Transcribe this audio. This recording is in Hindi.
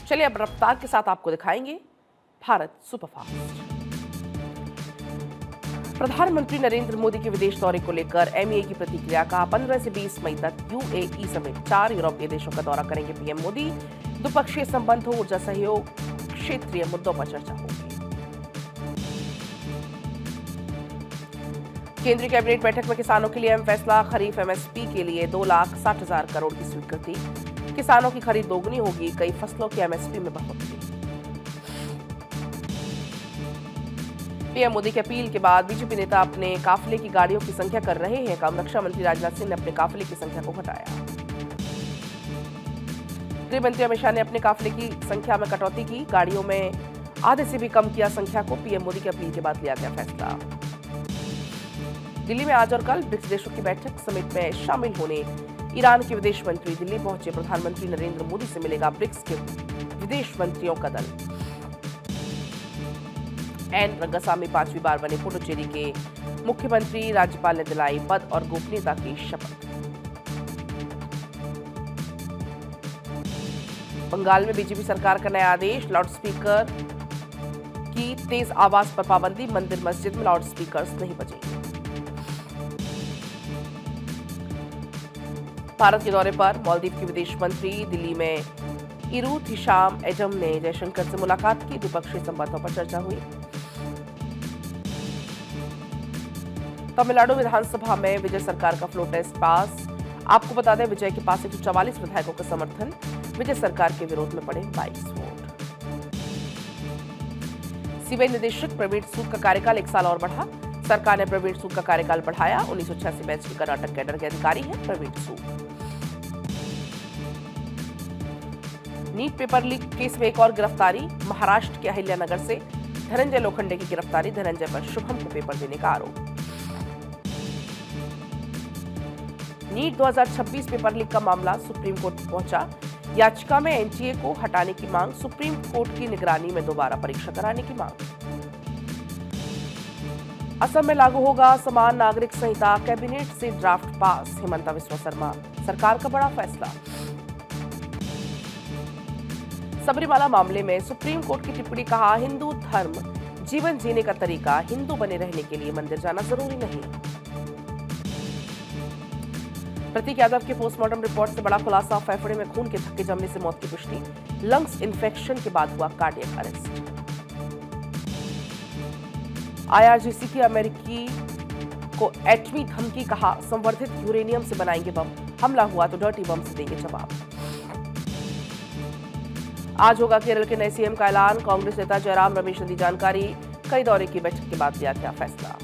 चलिए अब रफ्तार के साथ आपको दिखाएंगे भारत सुपरफास्ट। प्रधानमंत्री नरेंद्र मोदी के विदेश दौरे को लेकर एमईए की प्रतिक्रिया का 15 से 20 मई तक यूएई समेत 4 यूरोपीय देशों का दौरा करेंगे पीएम मोदी। द्विपक्षीय संबंधों, ऊर्जा सहयोग, क्षेत्रीय मुद्दों पर चर्चा होगी। केंद्रीय कैबिनेट बैठक में किसानों के लिए अहम फैसला, खरीफ एमएसपी के लिए 2,60,000 करोड़ की स्वीकृति। किसानों की खरीद दोगुनी होगी, कई फसलों की एमएसपी में बढ़ोतरी। पीएम मोदी की अपील के बाद बीजेपी नेता अपने काफिले की गाड़ियों की संख्या कर रहे हैं कम। रक्षा मंत्री राजनाथ सिंह ने अपने काफिले की संख्या को घटाया। गृह मंत्री अमित शाह ने अपने काफिले की संख्या में कटौती की, गाड़ियों में आधे से भी कम किया संख्या को। पीएम मोदी की अपील के बाद लिया गया फैसला। दिल्ली में आज और कल ब्रिक्स देशों की बैठक समिट में शामिल होने ईरान के विदेश मंत्री दिल्ली पहुंचे। प्रधानमंत्री नरेंद्र मोदी से मिलेगा ब्रिक्स के विदेश मंत्रियों का दल। एन रंगासामी 5वीं बार बने पुडुचेरी के मुख्यमंत्री, राज्यपाल ने दिलाई पद और गोपनीयता की शपथ। बंगाल में बीजेपी सरकार का नया आदेश, लाउडस्पीकर की तेज आवाज पर पाबंदी, मंदिर मस्जिद में लाउडस्पीकर्स नहीं बजेंगे। भारत के दौरे पर मालदीव के विदेश मंत्री दिल्ली में इरूथ हिशाम एडम ने जयशंकर से मुलाकात की। द्विपक्षीय संबंधों पर चर्चा हुई। तमिलनाडु विधानसभा में विजय सरकार का फ्लो टेस्ट पास। आपको बता दें, विजय के पास 144 विधायकों का समर्थन। विजय सरकार के विरोध में पड़े 22 वोट। सीबीआई निदेशक प्रवीण सूद का कार्यकाल 1 साल और बढ़ा। सरकार ने प्रवीण सूद का कार्यकाल बढ़ाया। 1986 बैच के कर्नाटक कैडर के अधिकारी हैं प्रवीण सूद। नीट पेपर लीक केस में एक और गिरफ्तारी, महाराष्ट्र के अहिल्यानगर से धनंजय लोखंडे की गिरफ्तारी। धनंजय पर शुभम को पेपर देने का आरोप। नीट 2026 पेपर लीक का मामला सुप्रीम कोर्ट पहुंचा। याचिका में एनटीए को हटाने की मांग, सुप्रीम कोर्ट की निगरानी में दोबारा परीक्षा कराने की मांग। असम में लागू होगा समान नागरिक संहिता, कैबिनेट से ड्राफ्ट पास। हिमंता बिस्वा शर्मा, सरकार का बड़ा फैसला। सबरीमाला मामले में सुप्रीम कोर्ट की टिप्पणी, कहा हिंदू धर्म जीवन जीने का तरीका, हिंदू बने रहने के लिए मंदिर जाना जरूरी नहीं। प्रतीक यादव के पोस्टमार्टम रिपोर्ट से बड़ा खुलासा, फेफड़े में खून के थक्के जमने से मौत की पुष्टि। लंग्स इन्फेक्शन के बाद हुआ कार्डियक अरेस्ट। आईआरजीसी की अमेरिकी को एटमी धमकी, कहा संवर्धित यूरेनियम से बनाएंगे बम, हमला हुआ तो डर्टी बम से देंगे जवाब। आज होगा केरल के नए सीएम का ऐलान, कांग्रेस नेता जयराम रमेश ने दी जानकारी। कई दौरे की बैठक के बाद लिया गया फैसला।